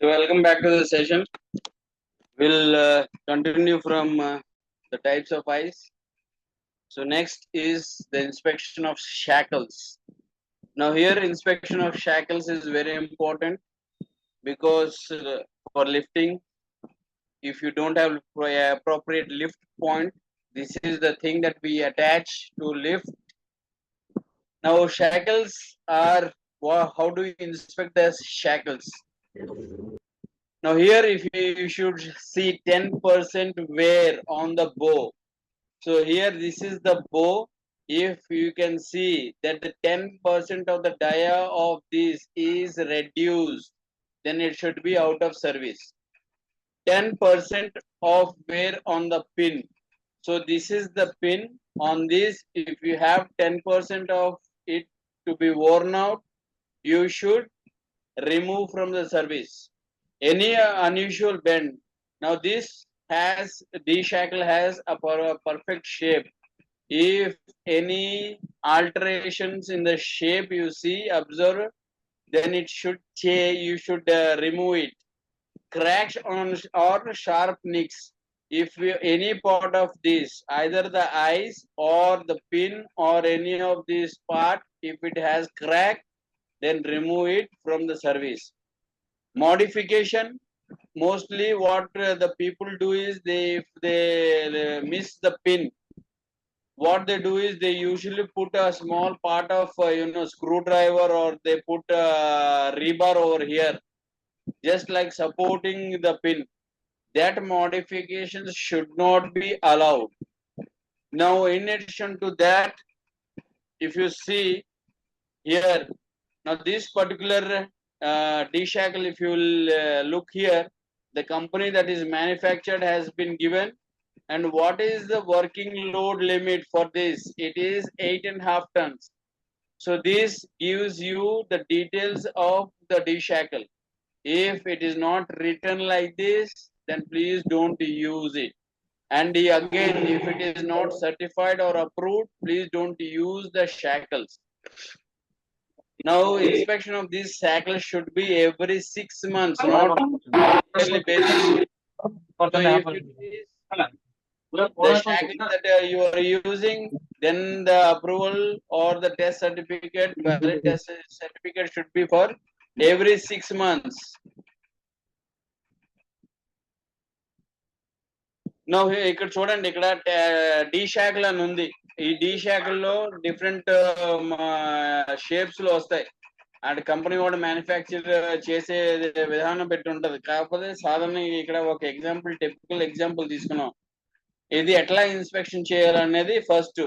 So welcome back to the session. We'll continue from the types of eyes. So next is the inspection of shackles. Now here inspection of shackles is very important because for lifting, if you don't have appropriate lift point, this is the thing that we attach to lift. Now shackles are, how do you inspect the shackles? Now here if you should see 10% wear on the bow. So here this is the bow. If you can see that the 10% of the dia of this is reduced, then it should be out of service. 10% of wear on the pin. So this is the pin. On this, if you have 10% of it to be worn out, you should remove from the service. Any unusual bend. Now this shackle has a perfect shape. If any alterations in the shape you see, observe, then it should change. You should remove it. Cracks on or sharp nicks. If any part of this, either the eyes or the pin or any of this part, if it has crack, then remove it from the service. Modification, mostly what the people do is if they miss the pin, what they do is they usually put a small part of screwdriver, or they put a rebar over here, just like supporting the pin. That modifications should not be allowed. Now in addition to that, if you see here, now this particular D-shackle, if you will look here, the company that is manufactured has been given, and what is the working load limit for this? It is 8.5 tons. So this gives you the details of the D-shackle. If it is not written like this, then please don't use it. And again, if it is not certified or approved, please don't use the shackles. Now, inspection of these shackles should be every 6 months, not yearly basis. So if it is the shackle that you are using, then the approval or the test certificate, valid test certificate should be for every 6 months. Now ఇక్కడ చూడండి, ఇక్కడ D షాకిల్ అని ఉంది. ఈ D షాకిల్ లో different shapes లో వస్తాయి. And company కూడా మ్యానుఫ్యాక్చర్ చేసే విధానం పెట్టి ఉంటది. కాకపోతే సాధారణంగా ఇక్కడ ఒక టిపికల్ ఎగ్జాంపుల్ తీసుకున్నాం. ఇది ఎట్లా ఇన్స్పెక్షన్ చేయాలనేది ఫస్ట్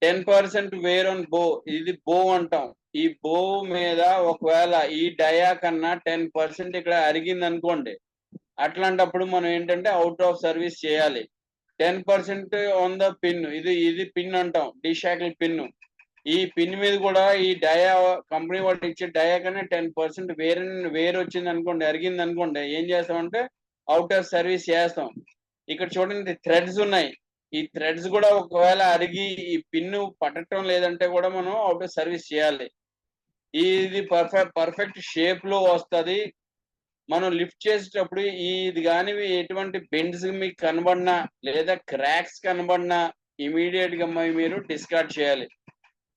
10% వేర్ ఆన్ బో, ఇది బో అంటాం. ఈ బో మీద ఒకవేళ ఈ డయా కన్నా 10% ఇక్కడ అరిగింది అనుకోండి, అట్లాంటప్పుడు మనం ఏంటంటే అవుట్ ఆఫ్ సర్వీస్ చేయాలి. 10% ఆన్ ద పిన్, ఇది పిన్ అంటాం, డిషాకిల్ పిన్. ఈ పిన్ మీద కూడా ఈ డయా కంపెనీ వాళ్ళు ఇచ్చే డయా కన్నా 10% వేరు వచ్చింది అనుకోండి, అరిగింది అనుకోండి, ఏం చేస్తామంటే అవుట్ ఆఫ్ సర్వీస్ చేస్తాం. ఇక్కడ చూడండి థ్రెడ్స్ ఉన్నాయి. ఈ థ్రెడ్స్ కూడా ఒకవేళ అరిగి ఈ పిన్ను పట్టడం లేదంటే కూడా మనం అవుట్ ఆఫ్ సర్వీస్ చేయాలి. ఇది పర్ఫెక్ట్ షేప్ లో వస్తుంది. మనం లిఫ్ట్ చేసేటప్పుడు ఇది కానీ ఎటువంటి బెండ్స్ మీకు కనబడినా లేదా క్రాక్స్ కనబడినా ఇమీడియట్ గా మీరు డిస్కార్డ్ చేయాలి.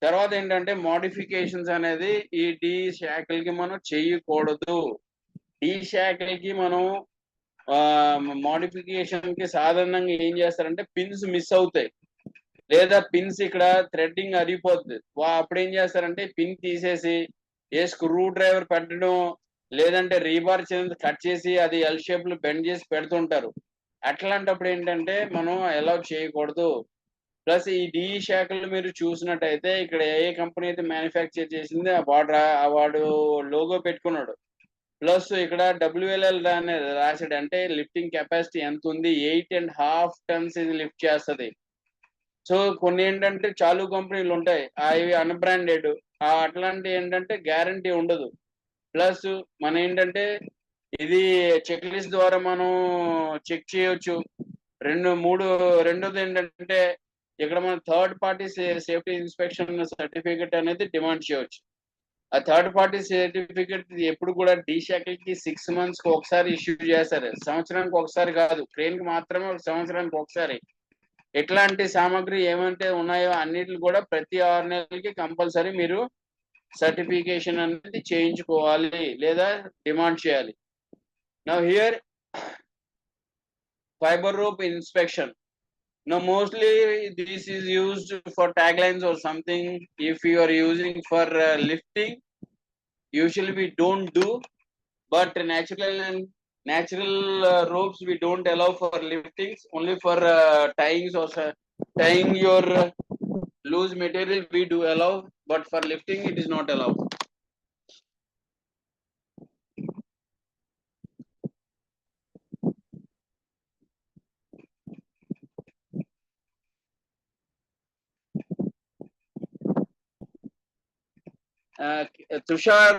తర్వాత ఏంటంటే మోడిఫికేషన్స్ అనేది ఈ డి షాకిల్ కి మనం చేయకూడదు. డి షాకిల్ కి మనం మోడిఫికేషన్ కి సాధారణంగా ఏం చేస్తారంటే పిన్స్ మిస్ అవుతాయి, లేదా పిన్స్ ఇక్కడ థ్రెడ్డింగ్ అరిగిపోతుంది. అప్పుడు ఏం చేస్తారంటే పిన్ తీసేసి ఏ స్క్రూ డ్రైవర్ పెట్టడం, లేదంటే రీబార్ కట్ చేసి అది ఎల్ షేప్ లో బెండ్ చేసి పెడుతుంటారు. అట్లాంటప్పుడు ఏంటంటే మనం అలౌ చేయకూడదు. ప్లస్ ఈ డి శాఖలు మీరు చూసినట్టయితే ఇక్కడ ఏ కంపెనీ అయితే మ్యానుఫ్యాక్చర్ చేసింది వాడు లోగో పెట్టుకున్నాడు. ప్లస్ ఇక్కడ WLL అనేది రాశాడు, అంటే లిఫ్టింగ్ కెపాసిటీ ఎంత ఉంది, 8.5 tons ఇది లిఫ్ట్ చేస్తుంది. సో కొన్ని ఏంటంటే చాలు కంపెనీలు ఉంటాయి, అవి అన్బ్రాండెడ్, అట్లాంటి ఏంటంటే గ్యారంటీ ఉండదు. ప్లస్ మన ఏంటంటే ఇది చెక్ లిస్ట్ ద్వారా మనం చెక్ చేయొచ్చు. రెండోది ఏంటంటే ఇక్కడ మనం third party safety inspection certificate అనేది డిమాండ్ చేయవచ్చు. ఆ థర్డ్ పార్టీ సర్టిఫికెట్ ఎప్పుడు కూడా డి శాఖలకి 6 months కి ఒకసారి ఇష్యూ చేస్తారు, సంవత్సరానికి ఒకసారి కాదు. క్రేన్ కి మాత్రమే ఒక సంవత్సరానికి ఒకసారి. ఎట్లాంటి సామాగ్రి ఏమంటే ఉన్నాయో అన్నిటిని కూడా ప్రతి 6 నెలలకి కంపల్సరీ మీరు సర్టిఫికేషన్ అనేది చేయించుకోవాలి లేదా డిమాండ్ చేయాలి. Now here fiber rope inspection. Now mostly this is used for taglines or something. If you are using for lifting, usually we don't do, but natural ropes we don't allow for liftings, only for tying or tying your loose material we do allow, but for lifting it is not allowed. Tushar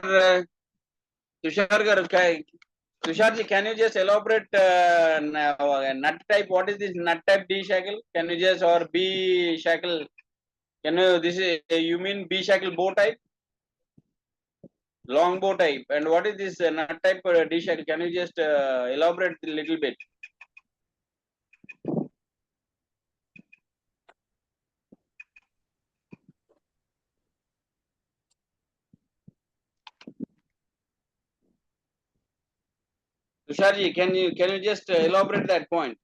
garu, Tusharji, can you just elaborate nut type? What is this nut type D shackle? Can you just, or B shackle? Can you, this is, you mean B shackle bow type? Long bow type. And what is this nut type D shackle? Can you just elaborate a little bit? Tusharji, can you just elaborate that point?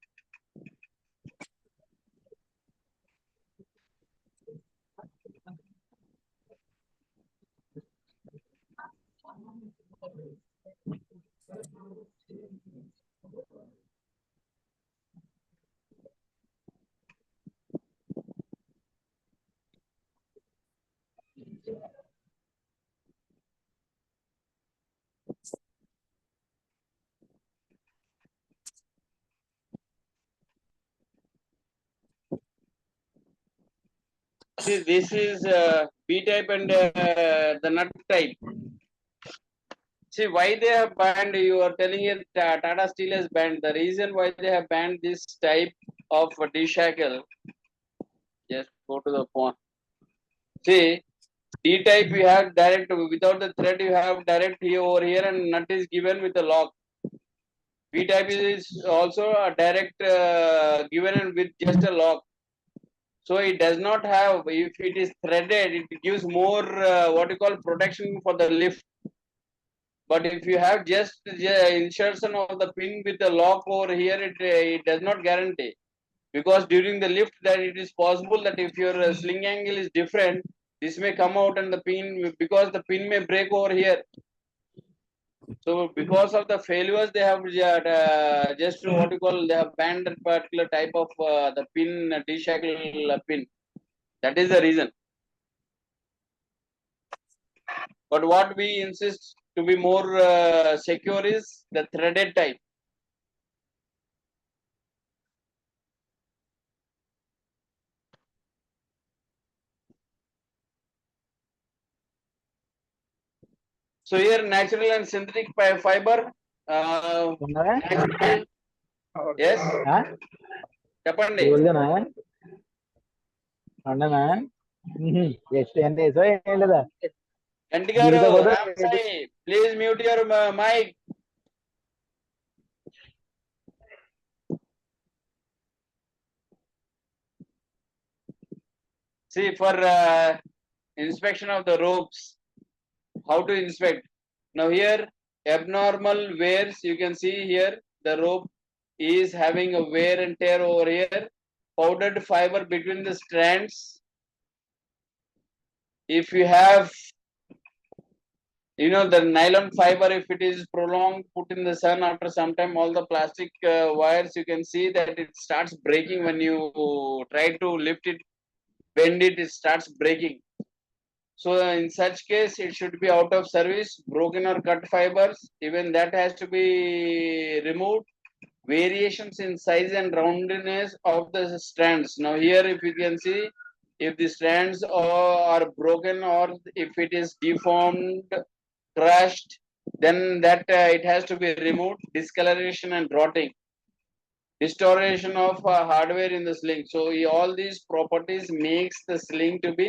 See, this is B type and the nut type. See, why they have banned, you are telling it Tata Steel has banned. The reason why they have banned this type of D shackle, just go to the point. See, D type you have direct, without the thread you have direct here over here, and nut is given with a lock. B type is also a direct given with just a lock. So it does not have, if it is threaded, it gives more what you call protection for the lift. But if you have just insertion of the pin with the lock over here, it does not guarantee. Because during the lift, that it is possible that if your sling angle is different, this may come out and the pin, because the pin may break over here. So because of the failures, they have just what you call, they have banned that particular type of the pin, D-shackle pin. That is the reason. But what we insist to be more secure is the threaded type. So here natural and synthetic fiber. Natural, yes. చెప్పండి. Ganti garu, Ram Sai, please mute your mic. See, for inspection of the ropes, how to inspect? Now here, abnormal wears, you can see here, the rope is having a wear and tear over here, powdered fiber between the strands. If you have, you know, the nylon fiber, if it is prolonged, put in the sun, after some time, all the plastic wires, you can see that it starts breaking when you try to lift it, bend it, it starts breaking. So in such case, it should be out of service. Broken or cut fibers, even that has to be removed. Variations in size and roundness of the strands. Now here, if you can see, if the strands are broken or if it is deformed, crushed, then that it has to be removed. Discoloration and rotting, distortion of hardware in the sling. So all these properties makes the sling to be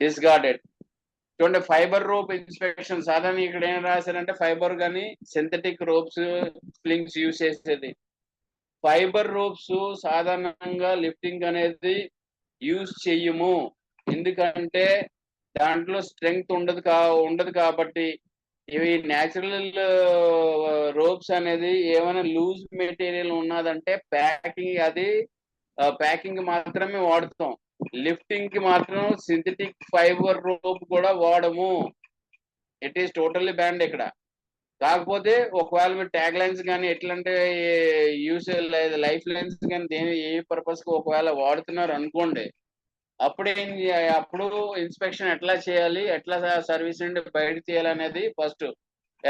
discarded. చూడండి fibre rope inspection సాధారణ ఇక్కడ ఏం రాశారంటే fibre కానీ synthetic ropes స్ప్లింగ్స్ use చేసేది. Fibre ropes సాధారణంగా lifting అనేది use చెయ్యము, ఎందుకంటే దాంట్లో స్ట్రెంగ్త్ ఉండదు కాబట్టి. ఇవి న్యాచురల్ రోప్స్ అనేది ఏమైనా లూజ్ మెటీరియల్ ఉన్నదంటే ప్యాకింగ్ మాత్రమే వాడుతాం. లిఫ్టింగ్ కి మాత్రం సింథటిక్ ఫైబర్ రోప్ కూడా వాడము. ఇట్ ఈస్ టోటల్లీ బ్యాండ్ ఇక్కడ. కాకపోతే ఒకవేళ మీరు ట్యాగ్ లైన్స్ కానీ ఎట్లాంటి యూస్ లైఫ్ లైన్స్ కానీ ఏ పర్పస్ కి ఒకవేళ వాడుతున్నారు అనుకోండి, అప్పుడు ఇన్స్పెక్షన్ ఎట్లా చేయాలి, ఎట్లా సర్వీస్ నుండి బయట చేయాలి అనేది ఫస్ట్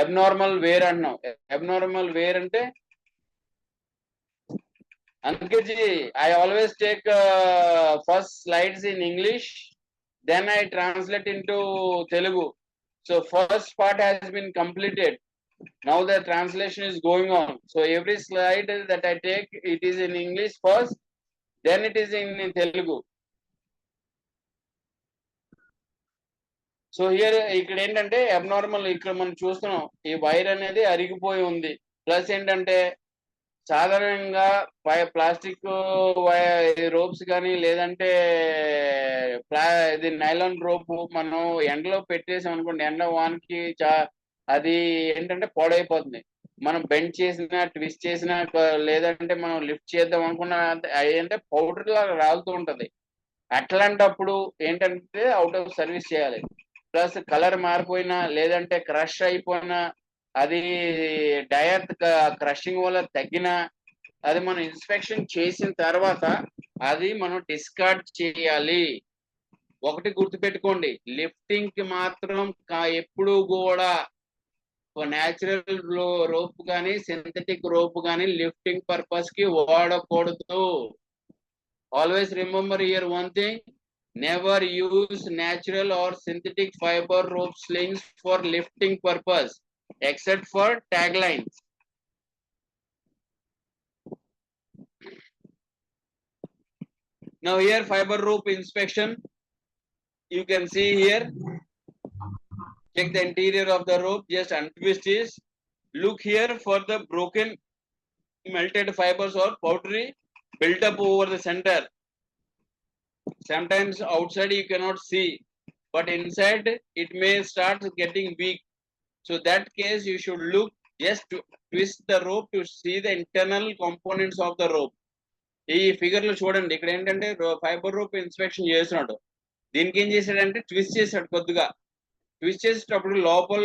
అబ్నార్మల్ వేర్ అంటున్నాం. అబ్నార్మల్ వేర్ అంటే Ankitji, I always take first slides in English, then I translate into Telugu. So first part has been completed. Now the translation is going on. So every slide that I take, it is in English first, then it is in Telugu. So here ఇక్కడ ఏంటంటే abnormal ఇక్కడ మనం చూస్తున్నాం ఈ wire అనేది అరిగిపోయి ఉంది. Plus ఏంటంటే సాధారణంగా ప్లాస్టిక్ రోప్స్ కానీ లేదంటే ఇది నైలాన్ రోప్ మనం ఎండలో పెట్టేసాం అనుకోండి, ఎండ వానికి అది ఏంటంటే పాడైపోతుంది. మనం బెండ్ చేసినా ట్విస్ట్ చేసినా లేదంటే మనం లిఫ్ట్ చేద్దాం అనుకున్నా ఏంటంటే పౌడర్ లాగా రాలుతూ ఉంటది. అట్లాంటప్పుడు ఏంటంటే అవుట్ ఆఫ్ సర్వీస్ చేయాలి. ప్లస్ కలర్ మారిపోయినా లేదంటే క్రష్ అయిపోయినా అది డయర్ క్రషింగ్ వల్ల తగ్గినా అది మనం ఇన్స్పెక్షన్ చేసిన తర్వాత అది మనం డిస్కార్డ్ చేయాలి. ఒకటి గుర్తుపెట్టుకోండి, లిఫ్టింగ్ కి మాత్రం ఎప్పుడు కూడా న్యాచురల్ రోప్ కానీ సింథటిక్ రోప్ కానీ లిఫ్టింగ్ పర్పస్ కి వాడకూడదు. Always remember here one thing, never use natural or synthetic fiber rope slings for lifting purpose except for taglines. Now here fiber rope inspection, you can see here, check the interior of the rope, just untwist this, look here for the broken melted fibers or powdery built up over the center. Sometimes outside you cannot see, but inside it may start getting weak. So that case you should look, just to twist the rope to see the internal components of the rope. ఈ figure లో చూడండి, ఇక్కడ ఏంటంటే fibre rope inspection చేస్తున్నాడు. దీనికి ఏం చేశాడంటే twist చేశాడు. కొద్దిగా ట్విస్ట్ చేసేటప్పుడు లోపల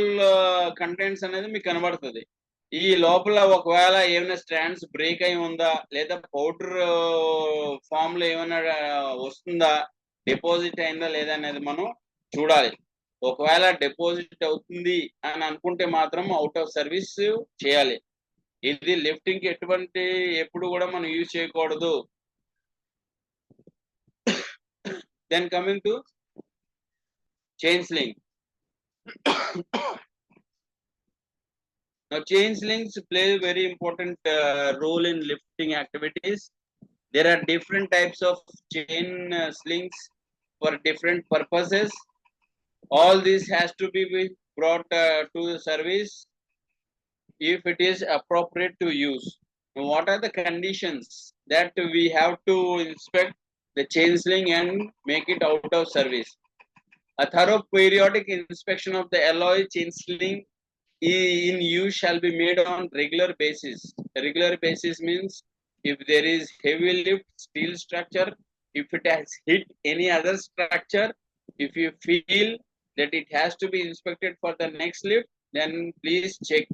కంటెంట్స్ అనేది మీకు కనబడుతుంది. ఈ లోపల ఒకవేళ ఏమైనా స్ట్రాండ్స్ బ్రేక్ అయి ఉందా, లేదా పౌడర్ ఫామ్ లో ఏమైనా వస్తుందా, డిపాజిట్ అయిందా లేదా అనేది మనం చూడాలి. ఒకవేళ డిపాజిట్ అవుతుంది అని అనుకుంటే మాత్రం అవుట్ ఆఫ్ సర్వీస్ చేయాలి. ఇది లిఫ్టింగ్ కి ఎప్పుడు కూడా మనం యూజ్ చేయకూడదు. Then coming to chain sling. Now chain slings play a very important role in lifting activities. There are different types of chain slings for different purposes. All this has to be brought to the service if it is appropriate to use. Now, what are the conditions that we have to inspect the chain sling and make it out of service? A thorough periodic inspection of the alloy chain sling in use shall be made on regular basis. Regular basis means if there is heavy lift steel structure, if it has hit any other structure, if you feel that it has to be inspected for the next lift, then please check.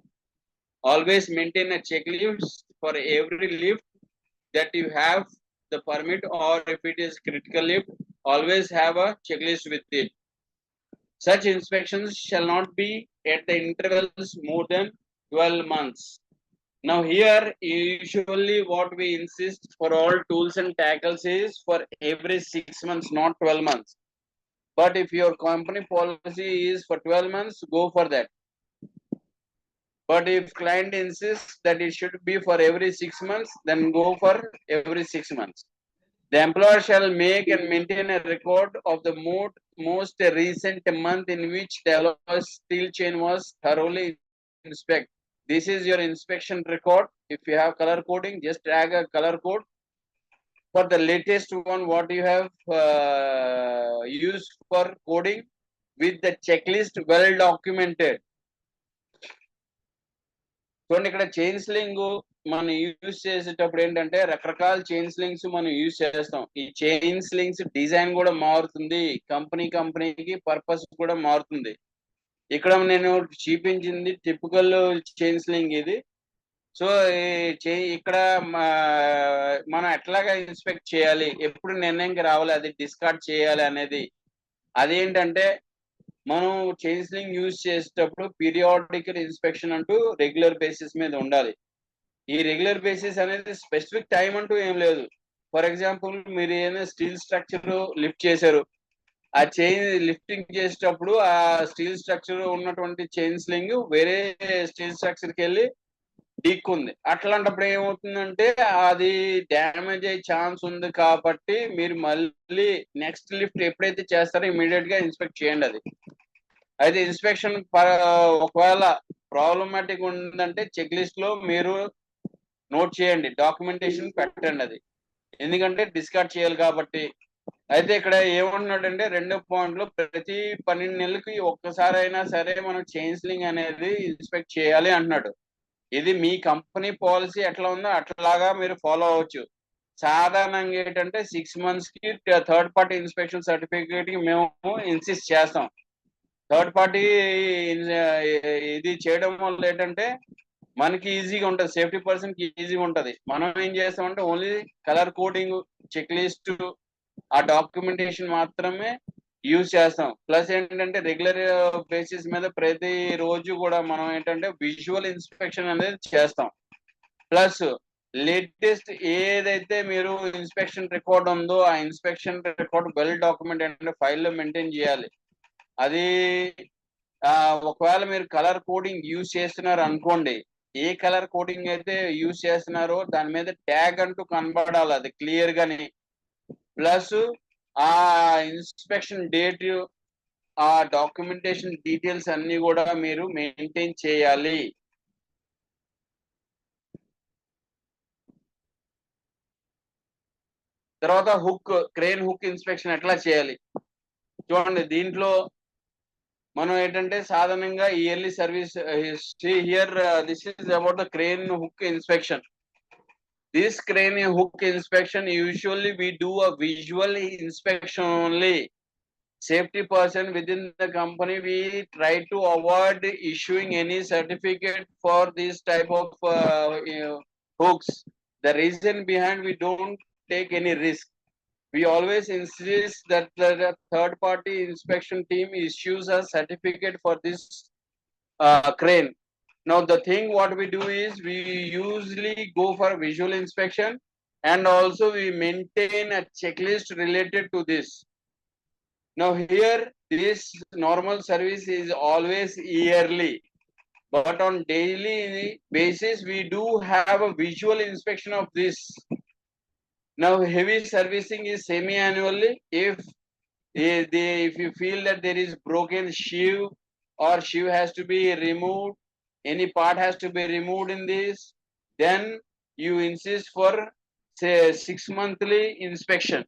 Always maintain a checklist for every lift that you have the permit, or if it is critical lift, always have a checklist with it. Such inspections shall not be at the intervals more than 12 months. Now here usually what we insist for all tools and tackles is for every 6 months, not 12 months. But if your company policy is for 12 months, go for that. But if client insists that it should be for every 6 months, then go for every 6 months. The employer shall make and maintain a record of the most recent month in which the alloy steel chain was thoroughly inspected. This is your inspection record. If you have color coding, just drag a color code for the latest one what you have used for coding with the checklist well documented. చూడండి ఇక్కడ chain sling మనం use చేసేటప్పుడు ఏంటంటే రకరకాల chain slings మనం use చేస్తాం. ఈ chain slings design కూడా మారుతుంది, కంపెనీకి పర్పస్ కూడా మారుతుంది. ఇక్కడ నేను చూపించింది టిపికల్ చైన్ స్లింగ్ ఇది. సో ఇక్కడ మనం ఎట్లాగా ఇన్స్పెక్ట్ చేయాలి, ఎప్పుడు నిర్ణయంకి రావాలి, అది డిస్కార్డ్ చేయాలి అనేది అదేంటంటే మనం చైన్ స్లింగ్ యూజ్ చేసేటప్పుడు పీరియాడికల్ ఇన్స్పెక్షన్ అంటూ రెగ్యులర్ బేసిస్ మీద ఉండాలి. ఈ రెగ్యులర్ బేసిస్ అనేది స్పెసిఫిక్ టైం అంటూ ఏం లేదు. ఫర్ ఎగ్జాంపుల్ మీరు ఏదైనా స్టీల్ స్ట్రక్చర్ లిఫ్ట్ చేశారు, ఆ చైన్ లిఫ్టింగ్ చేసేటప్పుడు ఆ స్టీల్ స్ట్రక్చర్ ఉన్నటువంటి చైన్ స్లింగ్ వేరే స్టీల్ స్ట్రక్చర్కి వెళ్ళి ఢీక్కుంది. అట్లాంటప్పుడు ఏమవుతుందంటే అది డ్యామేజ్ అయ్యే ఛాన్స్ ఉంది. కాబట్టి మీరు మళ్ళీ నెక్స్ట్ లిఫ్ట్ ఎప్పుడైతే చేస్తారో ఇమీడియట్ గా ఇన్స్పెక్ట్ చేయండి. అది అయితే ఇన్స్పెక్షన్ ఒకవేళ ప్రాబ్లమాటిక్ ఉందంటే చెక్ లిస్ట్ లో మీరు నోట్ చేయండి, డాక్యుమెంటేషన్ పెట్టండి. అది ఎందుకంటే డిస్కార్డ్ చేయాలి కాబట్టి. అయితే ఇక్కడ ఏమన్నాడంటే రెండో పాయింట్ లో ప్రతి 12 నెలలకి ఒక్కసారి అయినా సరే మనం చైన్ స్లింగ్ అనేది ఇన్స్పెక్ట్ చేయాలి అంటున్నాడు. ఇది మీ కంపెనీ పాలసీ ఎట్లా ఉందో అట్లాగా మీరు ఫాలో అవ్వచ్చు. సాధారణంగా ఏంటంటే 6 months కి థర్డ్ పార్టీ ఇన్స్పెక్షన్ సర్టిఫికేట్ కి మేము ఇన్సిస్ట్ చేస్తాం. థర్డ్ పార్టీ ఇది చేయడం వల్ల ఏంటంటే మనకి ఈజీగా ఉంటుంది, సేఫ్టీ పర్సన్ కి ఈజీగా ఉంటది. మనం ఏం చేస్తామంటే only colour coding, checklist, ఆ డాక్యుమెంటేషన్ మాత్రమే యూజ్ చేస్తాం. ప్లస్ ఏంటంటే రెగ్యులర్ బేసిస్ మీద ప్రతి రోజు కూడా మనం ఏంటంటే విజువల్ ఇన్స్పెక్షన్ అనేది చేస్తాం. ప్లస్ లేటెస్ట్ ఏదైతే మీరు ఇన్స్పెక్షన్ రికార్డ్ ఉందో ఆ ఇన్స్పెక్షన్ రికార్డ్ వెల్ డాక్యుమెంట్ అంటే ఫైల్లో మెయింటైన్ చేయాలి. అది ఒకవేళ మీరు కలర్ కోడింగ్ యూజ్ చేస్తున్నారు అనుకోండి, ఏ కలర్ కోడింగ్ అయితే యూజ్ చేస్తున్నారో దాని మీద ట్యాగ్ అంటూ కనబడాలి, అది క్లియర్ గాని. ప్లస్ ఆ ఇన్స్పెక్షన్ డేట్, ఆ డాక్యుమెంటేషన్ డీటెయిల్స్ అన్ని కూడా మీరు మెయింటైన్ చేయాలి. తర్వాత క్రేన్ హుక్ ఇన్స్పెక్షన్ ఎట్లా చేయాలి చూడండి. దీంట్లో మనం ఏంటంటే సాధారణంగా yearly service here this is about the crane hook inspection. This crane hook inspection usually we do a visual inspection only. Safety person within the company, we try to avoid issuing any certificate for this type of hooks. The reason behind we don't take any risk. We always insist that the third party inspection team issues a certificate for this crane. Now the thing what we do is we usually go for visual inspection, and also we maintain a checklist related to this. Now here this normal service is always yearly, but on daily basis we do have a visual inspection of this. Now heavy servicing is semi-annually. If you feel that there is broken sheave or sheave has to be removed, any part has to be removed in this, then you insist for say 6 monthly inspection.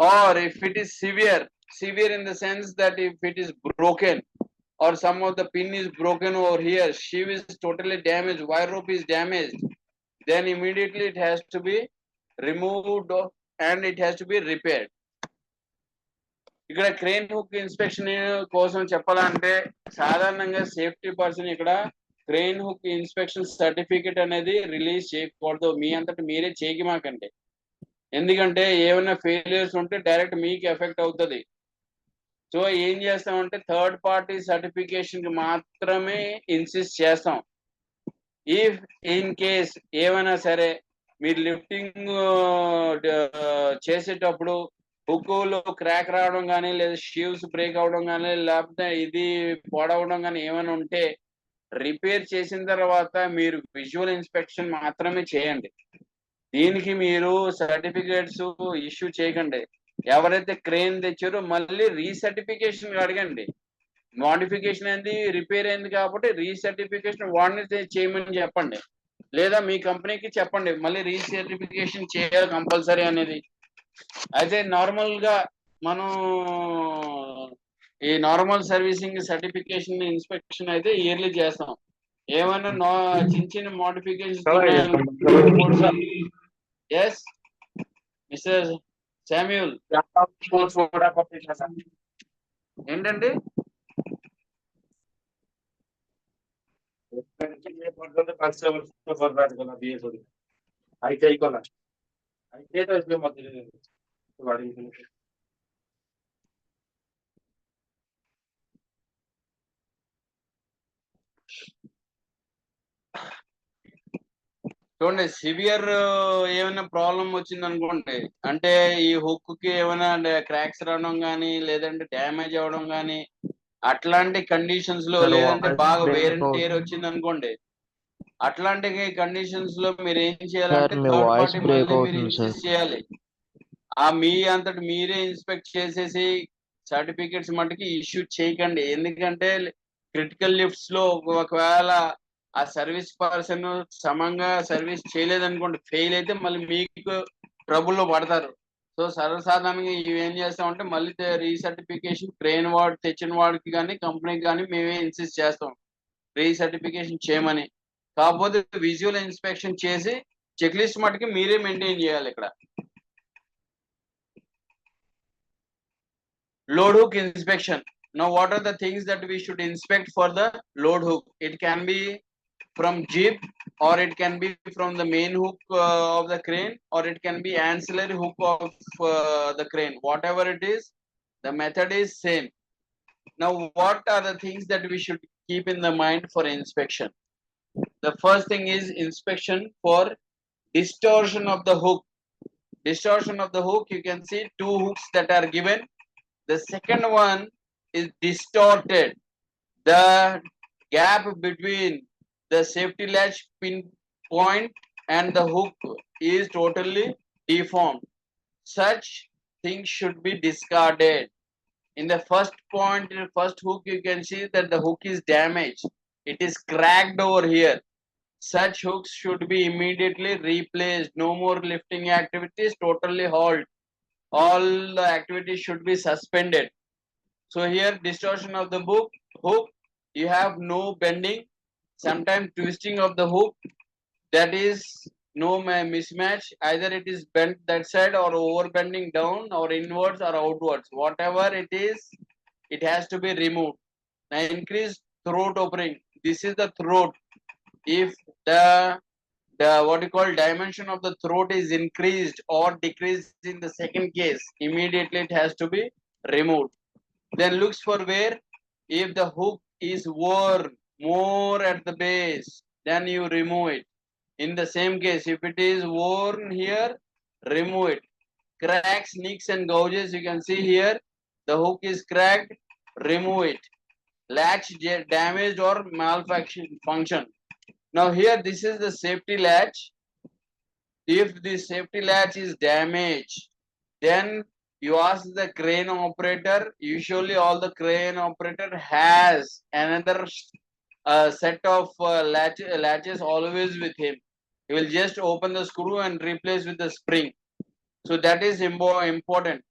Or if it is severe in the sense that if it is broken or some of the pin is broken over here, sheave is totally damaged, wire rope is damaged, then immediately it has to be removed and it has to be repaired. ఇక్కడ crane hook inspection కోసం చెప్పాలంటే సాధారణంగా safety person ఇక్కడ crane hook inspection certificate అనేది release చేయకూడదు. మీ అంతటి మీరే చేయమాకండి. ఎందుకంటే ఏమైనా ఫెయిలియర్స్ ఉంటే డైరెక్ట్ మీకు ఎఫెక్ట్ అవుతుంది. సో ఏం చేస్తామంటే థర్డ్ పార్టీ సర్టిఫికేషన్ కి మాత్రమే ఇన్సిస్ట్ చేస్తాం. ఇఫ్ ఇన్ కేస్ ఏమైనా సరే మీరు లిఫ్టింగ్ చేసేటప్పుడు హుక్కులో క్రాక్ రావడం కానీ, లేదా షీవ్స్ బ్రేక్ అవడం కానీ, లేకపోతే ఇది పొడవడం కానీ ఏమైనా ఉంటే రిపేర్ చేసిన తర్వాత మీరు విజువల్ ఇన్స్పెక్షన్ మాత్రమే చేయండి. దీనికి మీరు సర్టిఫికేట్స్ ఇష్యూ చేయకండి. ఎవరైతే క్రేన్ తెచ్చారో మళ్ళీ రీసర్టిఫికేషన్ అడగండి. మోడిఫికేషన్ అయింది, రిపేర్ అయింది కాబట్టి రీసర్టిఫికేషన్ వాడిని చేయమని చెప్పండి. లేదా మీ కంపెనీకి చెప్పండి మళ్ళీ రీసర్టిఫికేషన్ చేయాలి కంపల్సరీ అనేది. అయితే నార్మల్ గా మనం ఈ నార్మల్ సర్వీసింగ్ సర్టిఫికేషన్ ఇన్స్పెక్షన్ అయితే ఇయర్లీ చేస్తాం. ఏమైనా చిన్న చిన్న మోడిఫికేషన్స్ ఎస్ మిస్టర్ శామ్యూల్ ఏంటండి? చూడండి, సివియర్ ఏమైనా ప్రాబ్లం వచ్చింది అనుకోండి, అంటే ఈ హుక్ కి ఏమైనా క్రాక్స్ రావడం కానీ లేదంటే డ్యామేజ్ అవ్వడం కానీ అట్లాంటి కండిషన్స్ లో, లేదంటే బాగా వేర్ అండ్ టేర్ వచ్చింది అనుకోండి, అట్లాంటి కండిషన్స్ లో మీరు ఏం చేయాలంటే థర్డ్ పార్టీ మళ్ళీ మీరు ఇన్సిస్ట్ చేయాలి. మీ అంతటి మీరే ఇన్స్పెక్ట్ చేసేసి సర్టిఫికెట్స్ మటుకి ఇష్యూ చేయకండి. ఎందుకంటే క్రిటికల్ లిఫ్ట్స్ లో ఒకవేళ ఆ సర్వీస్ పర్సన్ సమంగా సర్వీస్ చేయలేదనుకోండి, ఫెయిల్ అయితే మళ్ళీ మీకు ట్రబుల్లో పడతారు. సో సర్వసాధారణంగా ఇవి ఏం చేస్తామంటే మళ్ళీ రీసర్టిఫికేషన్ క్రెయిన్ వార్డ్ తెచ్చిన వాడికి కానీ కంపెనీకి కానీ మేమే ఇన్సిస్ట్ చేస్తాం రీసర్టిఫికేషన్ చేయమని. కాకపోతే విజువల్ ఇన్స్పెక్షన్ చేసి చెక్ లిస్ట్ మటుకి మీరే మెయింటైన్ చేయాలి. ఇక్కడ load hook inspection. Now what are the things that we should inspect for the load hook? It can be from jib, or it can be from the main hook of the crane, or it can be ancillary hook of the crane. Whatever it is, the method is same. Now what are the things that we should keep in the mind for inspection? The first thing is inspection for distortion of the hook. Distortion of the hook, you can see two hooks that are given. The second one is distorted. The gap between the safety latch pin point and the hook is totally deformed. Such things should be discarded. In the first point, in the first hook, you can see that the hook is damaged. It is cracked over here. Such hooks should be immediately replaced. No more lifting activities, totally halt. All the activities should be suspended. So here distortion of the hook, you have no bending, sometimes twisting of the hook, that is no mismatch, either it is bent that side or over bending down or inwards or outwards, whatever it is, it has to be removed. Now increased throat opening, this is the throat. If the what you call dimension of the throat is increased or decreased in the second case, immediately it has to be removed. Then looks for wear. If the hook is worn more at the base, then you remove it. In the same case, if it is worn here, remove it. Cracks, nicks and gouges, you can see here, the hook is cracked, remove it. Latch damaged or malfunction. Now here, this is the safety latch. If the safety latch is damaged, then you ask the crane operator. Usually all the crane operator has another set of latches always with him. He will just open the screw and replace with the spring. So that is important.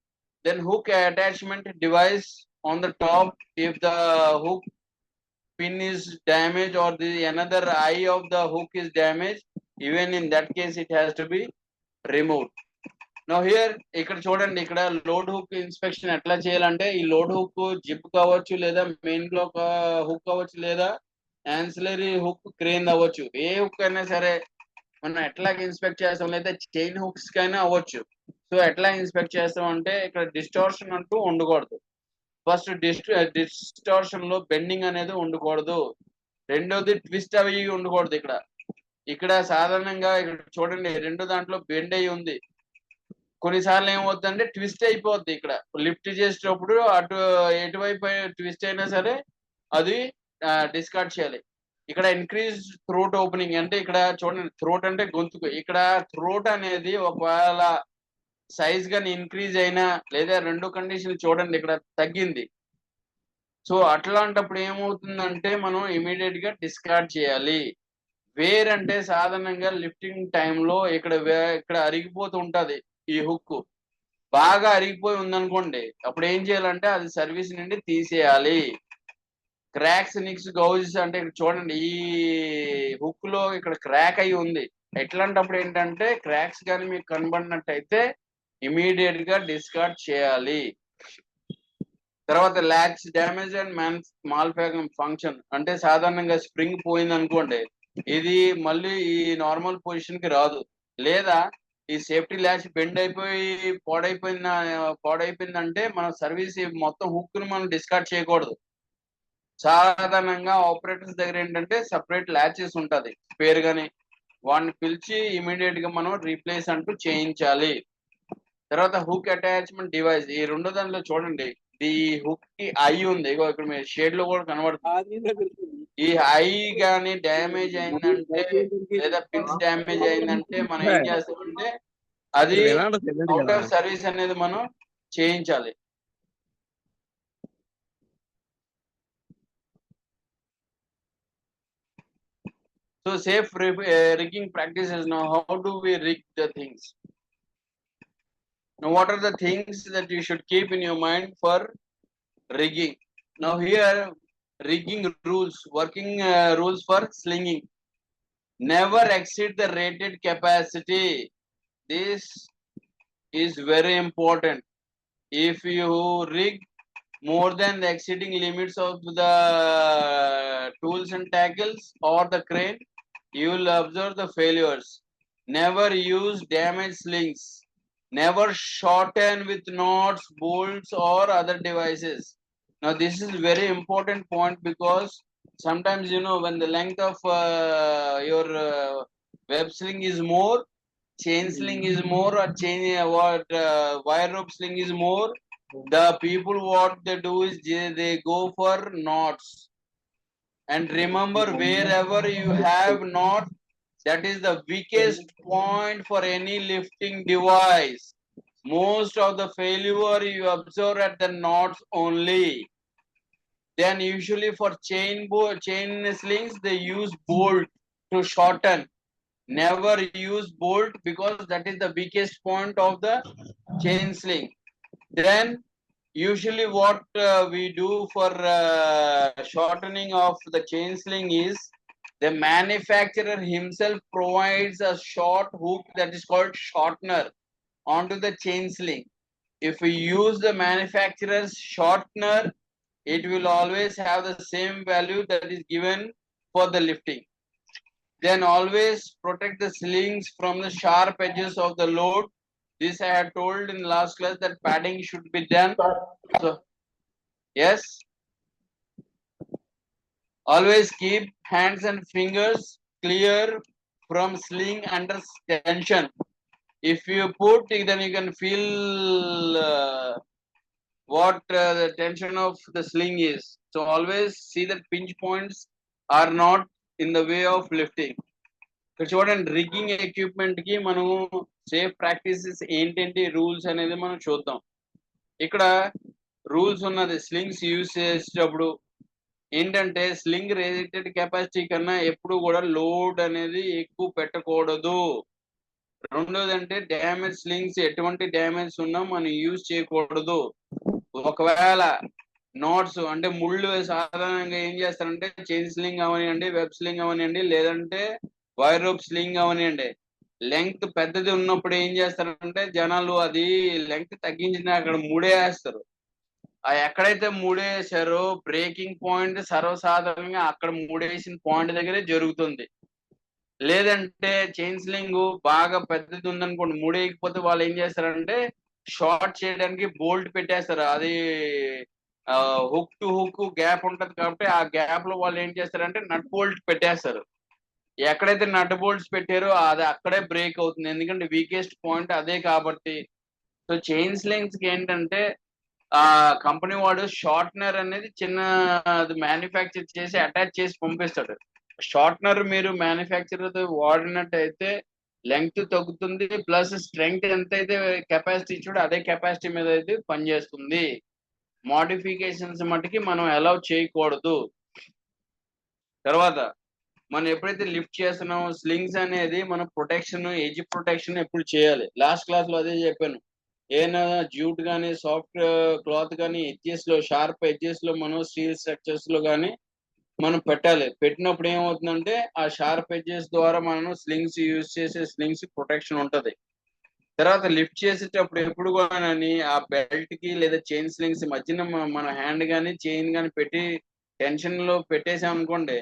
Then hook attachment device on the top. If the hook pin is damaged or the another eye of the hook is damaged, even in that case it has to be removed. Now here ఇక్కడ చూడండి, ఇక్కడ load hook inspection ఎట్లా చేయాలంటే ఈ load hook zip కావచ్చు, లేదా main black hook అవ్వచ్చు, లేదా యాన్సిలరీ హుక్ క్రేన్ అవ్వచ్చు. ఏ హుక్ అయినా సరే మనం ఎట్లా ఇన్స్పెక్ట్ చేస్తాం, లేదా చైన్ హుక్స్ కైనా అవ్వచ్చు. సో ఎట్లా ఇన్స్పెక్ట్ చేస్తాం అంటే ఇక్కడ డిస్టార్షన్ అంటూ ఉండకూడదు. ఫస్ట్ డిస్టార్షన్ లో బెండింగ్ అనేది ఉండకూడదు. రెండోది ట్విస్ట్ అవి ఉండకూడదు. ఇక్కడ సాధారణంగా ఇక్కడ చూడండి, రెండు దాంట్లో బెండ్ అయి ఉంది. కొన్నిసార్లు ఏమవుతుందంటే ట్విస్ట్ అయిపోద్ది. ఇక్కడ లిఫ్ట్ చేసేటప్పుడు అటు ఎటువైపు ట్విస్ట్ అయినా సరే అది డిస్కార్డ్ చేయాలి. ఇక్కడ ఇంక్రీజ్ థ్రోట్ ఓపెనింగ్ అంటే ఇక్కడ చూడండి, థ్రోట్ అంటే గొంతుకు. ఇక్కడ థ్రోట్ అనేది ఒకవేళ సైజ్ గాని ఇంక్రీజ్ అయినా లేదా రెండు కండిషన్ చూడండి ఇక్కడ తగ్గింది. సో అట్లాంటప్పుడు ఏమవుతుందంటే మనం ఇమీడియట్ గా డిస్కార్డ్ చేయాలి. వేర్ అంటే సాధారణంగా లిఫ్టింగ్ టైంలో ఇక్కడ అరిగిపోతూ ఉంటది ఈ హుక్. బాగా అరిగిపోయి ఉందనుకోండి, అప్పుడు ఏం చేయాలంటే అది సర్వీస్ నుండి తీసేయాలి. క్రాక్స్, నిక్స్, గౌజెస్ అంటే ఇక్కడ చూడండి ఈ హుక్ లో ఇక్కడ క్రాక్ అయి ఉంది. ఎట్లాంటప్పుడు ఏంటంటే క్రాక్స్ కానీ మీకు కనబడినట్టయితే ఇమీడియట్ గా డిస్కార్డ్ చేయాలి. తర్వాత latch damage and mall function అంటే సాధారణంగా స్ప్రింగ్ పోయింది అనుకోండి, ఇది మళ్ళీ ఈ నార్మల్ పొజిషన్ కి రాదు. లేదా ఈ సేఫ్టీ ల్యాచ్ బెండ్ అయిపోయి పాడైపోయిందంటే మన సర్వీస్ మొత్తం హుక్ ను మనం డిస్కార్డ్ చేయకూడదు. సాధారణంగా ఆపరేటర్స్ దగ్గర ఏంటంటే సపరేట్ ల్యాచెస్ ఉంటది స్పేర్ గాని, వాడిని పిలిచి ఇమీడియట్ గా మనం రీప్లేస్ అంటూ చేయించాలి. తర్వాత హుక్ అటాచ్మెంట్ డివైస్, ఈ రెండో దానిలో చూడండి ఈ హుక్ కి ఐ ఉంది, ఇక్కడ మీరు షేడ్ లో కూడా కనబడుతుంది. ఈ ఐ గాని డ్యామేజ్ అయిందంటే లేదా పిన్స్ డ్యామేజ్ అయిందంటే మనం ఏం చేస్తామంటే అది అవుట్ ఆఫ్ సర్వీస్ అనేది మనం చేయించాలి. So safe rigging practices. Now, how do we rig the things? Now, what are the things that you should keep in your mind for rigging? Now, here rigging rules, working rules for slinging. Never exceed the rated capacity. This is very important. If you rig more than the exceeding limits of the tools and tackles or the crane, you will observe the failures. Never use damaged slings. Never shorten with knots, bolts or other devices. Now this is very important point because sometimes when the length of your web sling is more, chain sling is more, or wire rope sling is more, the people what they do is they go for knots. And remember, wherever you have knot, that is the weakest point for any lifting device. Most of the failure you observe at the knots only. Then usually for chain slings they use bolt to shorten. Never use bolt because that is the weakest point of the chain sling. Then usually what we do for shortening of the chain sling is the manufacturer himself provides a short hook that is called shortener onto the chain sling. If we use the manufacturer's shortener, it will always have the same value that is given for the lifting. Then always protect the slings from the sharp edges of the load. This I had told in last class that padding should be done. So, yes. Always keep hands and fingers clear from sling under tension. If you put, then you can feel what the tension of the sling is. So always see that pinch points are not in the way of lifting. చూడండి rigging equipment కి మనము safe practices ఏంటంటే rules అనేది మనం చూద్దాం. ఇక్కడ rules ఉన్నది slings use చేసేటప్పుడు ఏంటంటే స్లింగ్ రేటెడ్ కెపాసిటీ కన్నా ఎప్పుడు కూడా లోడ్ అనేది ఎక్కువ పెట్టకూడదు. రెండోది అంటే డ్యామేజ్ స్లింగ్స్ ఎటువంటి డ్యామేజ్ ఉన్నా మనం యూజ్ చేయకూడదు. ఒకవేళ నోట్స్ అంటే ముళ్ళు సాధారణంగా ఏం చేస్తారంటే చైన్ స్లింగ్ అవనివ్వండి, వెబ్ స్లింగ్ అవనివ్వండి, లేదంటే వైర్ రోప్ స్లింగ్ అవనివ్వండి, లెంగ్త్ పెద్దది ఉన్నప్పుడు ఏం చేస్తారంటే జనాలు అది లెంగ్త్ తగ్గించిన అక్కడ ముడేస్తారు. ఆ ఎక్కడైతే మూడేసారో బ్రేకింగ్ పాయింట్ సర్వసాధారణంగా అక్కడ మూడేసిన పాయింట్ దగ్గరే జరుగుతుంది. లేదంటే చైన్ స్లింగ్ బాగా పెద్దది ఉందనుకోండి, మూడేయకపోతే వాళ్ళు ఏం చేస్తారంటే షార్ట్ చేయడానికి బోల్ట్ పెట్టేస్తారు. అది హుక్ టు హుక్ గ్యాప్ ఉంటది కాబట్టి ఆ గ్యాప్ లో వాళ్ళు ఏం చేస్తారంటే నట్ బోల్ట్ పెట్టేస్తారు. ఎక్కడైతే నట్ బోల్ట్స్ పెట్టారో అది అక్కడే బ్రేక్ అవుతుంది, ఎందుకంటే వీకెస్ట్ పాయింట్ అదే కాబట్టి. సో చైన్ స్లింగ్స్ కి ఏంటంటే ఆ కంపెనీ వాడు షార్ట్నర్ అనేది చిన్న మ్యానుఫ్యాక్చర్ చేసి అటాచ్ చేసి పంపిస్తాడు. షార్ట్నర్ మీరు మ్యానుఫ్యాక్చరర్ వాడినట్టయితే లెంగ్త్ తగ్గుతుంది, ప్లస్ స్ట్రెంగ్త్ ఎంతైతే కెపాసిటీ ఇచ్చాడో అదే కెపాసిటీ మీద అయితే పనిచేస్తుంది. మోడిఫికేషన్స్ మటుకి మనం అలౌ చేయకూడదు. తర్వాత మనం ఎప్పుడైతే లిఫ్ట్ చేస్తున్నామో స్లింగ్స్ అనేది మన ప్రొటెక్షన్, ఎడ్జ్ ప్రొటెక్షన్ ఎప్పుడు చేయాలి. లాస్ట్ క్లాస్ లో అదే చెప్పాను. ఏదైనా జ్యూట్ కానీ సాఫ్ట్ క్లాత్ కానీ ఎడ్జెస్ లో, షార్ప్ ఎడ్జెస్ లో మనం స్టీల్ స్ట్రక్చర్స్ లో కానీ మనం పెట్టాలి. పెట్టినప్పుడు ఏమవుతుందంటే ఆ షార్ప్ ఎడ్జెస్ ద్వారా మనం స్లింగ్స్ యూజ్ చేసే స్లింగ్స్ ప్రొటెక్షన్ ఉంటది. తర్వాత లిఫ్ట్ చేసేటప్పుడు ఎప్పుడు కూడా ఆ బెల్ట్ కి లేదా చైన్ స్లింగ్స్ మధ్యన మన హ్యాండ్ కానీ చైన్ కానీ పెట్టి టెన్షన్ లో పెట్టేసాం అనుకోండి,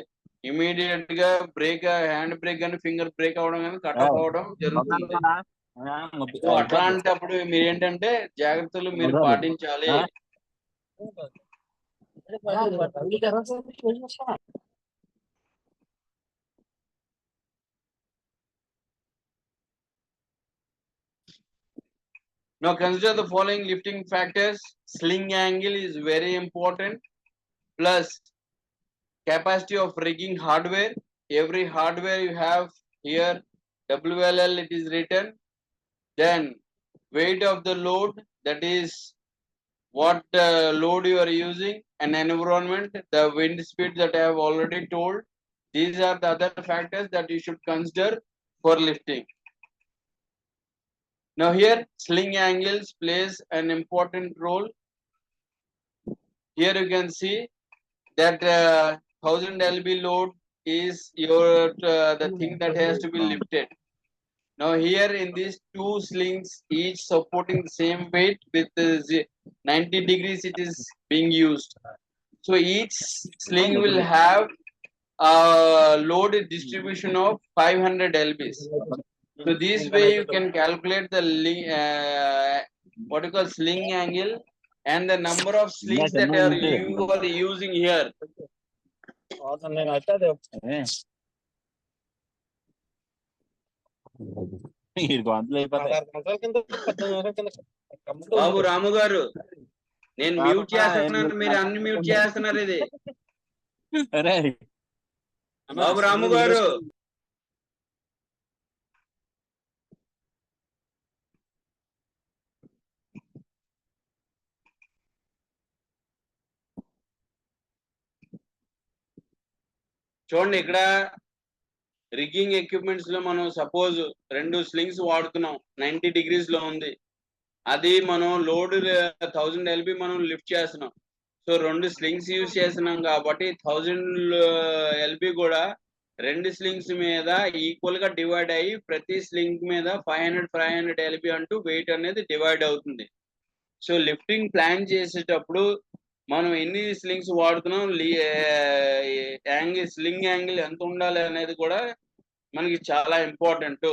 ఇమీడియట్ గా బ్రేక్, హ్యాండ్ బ్రేక్ కానీ ఫింగర్ బ్రేక్ అవడం కానీ కట్ ఆఫ్ అవడం జరుగుతుంది. సో అట్లాంటప్పుడు మీరు ఏంటంటే జాగ్రత్తలు మీరు పాటించాలి. Now consider the following lifting factors. Sling angle is very important, plus capacity of rigging hardware. Every hardware you have here, WLL it is written. Then weight of the load, that is what load you are using, and environment, the wind speed that I have already told. These are the other factors that you should consider for lifting. Now here sling angles plays an important role. Here you can see that 1000 lb load is your the thing that has to be lifted. Now here in these two slings, each supporting the same weight with 90 degrees it is being used. So each sling will have a load distribution of 500 lbs. So this way you can calculate the what you call sling angle and the number of slings that you are using here. బాబు రాము గారు, నేను mute చేస్తున్నాను, మీరు unmute చేస్తున్నారు. ఇది బాబు రాము గారు, చూడండి ఇక్కడ rigging equipments లో మనం సపోజ్ 2 స్లింగ్స్ వాడుతున్నాం, 90 degrees లో ఉంది. అది మనం లోడ్ 1000 lb మనం లిఫ్ట్ చేస్తున్నాం. సో 2 స్లింగ్స్ యూజ్ చేస్తున్నాం కాబట్టి 1000 lb కూడా 2 స్లింగ్స్ మీద ఈక్వల్ గా డివైడ్ అయ్యి ప్రతి స్లింగ్ మీద 500 lb అంటూ వెయిట్ అనేది డివైడ్ అవుతుంది. సో లిఫ్టింగ్ ప్లాన్ చేసేటప్పుడు మనం ఎన్ని స్లింగ్స్ వాడుతున్నాం, యాంగిల్ స్లింగ్ యాంగిల్ ఎంత ఉండాలి అనేది కూడా మనకి చాలా ఇంపార్టెంట్.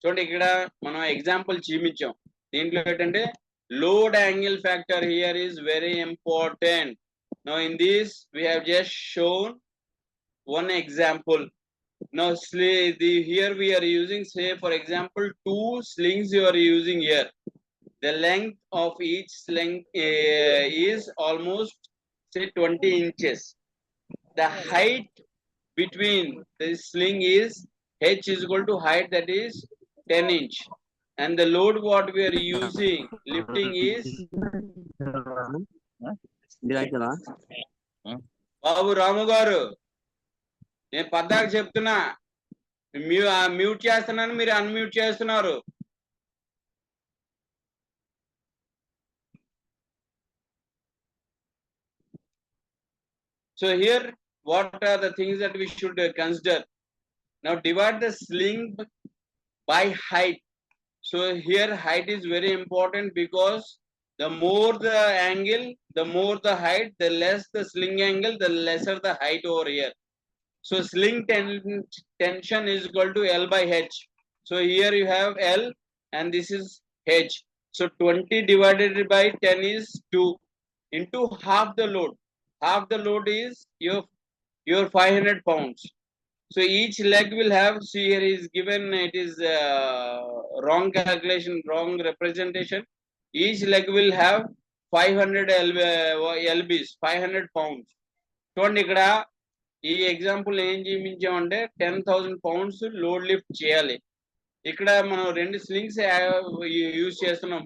చూడండి ఇక్కడ మనం ఎగ్జాంపుల్ చూపించాం. దీంట్లో ఏంటంటే load angle factor here is very important. Now in this we have just shown one example. Now here we are using, say for example, 2 slings you are using here. The length of each sling is almost say 20 inches. The height between the sling is h is equal to height, that is 10 inch, and the load what we are using lifting is బాబు రాము గారు, నేను పద్దాకు చెప్తున్నా, mute చేస్తున్నాను, మీరు unmute చేస్తున్నారు. So here what are the things that we should consider? Now divide the sling by height. So here height is very important, because the more the angle, the more the height, the less the sling angle, the lesser the height over here. So sling tension is equal to L by H. So here you have L and this is H. So 20 divided by 10 is 2 into half the load. Half the load is your 500 pounds. So each leg will have, see here is given, it is wrong calculation, wrong representation. Each leg will have 500 lbs, 500 pounds. చూడండి ఇక్కడ ఈ example ఏం చూపించామంటే 10,000 pounds load lift చేయాలి. ఇక్కడ మనం 2 slings use చేస్తున్నాం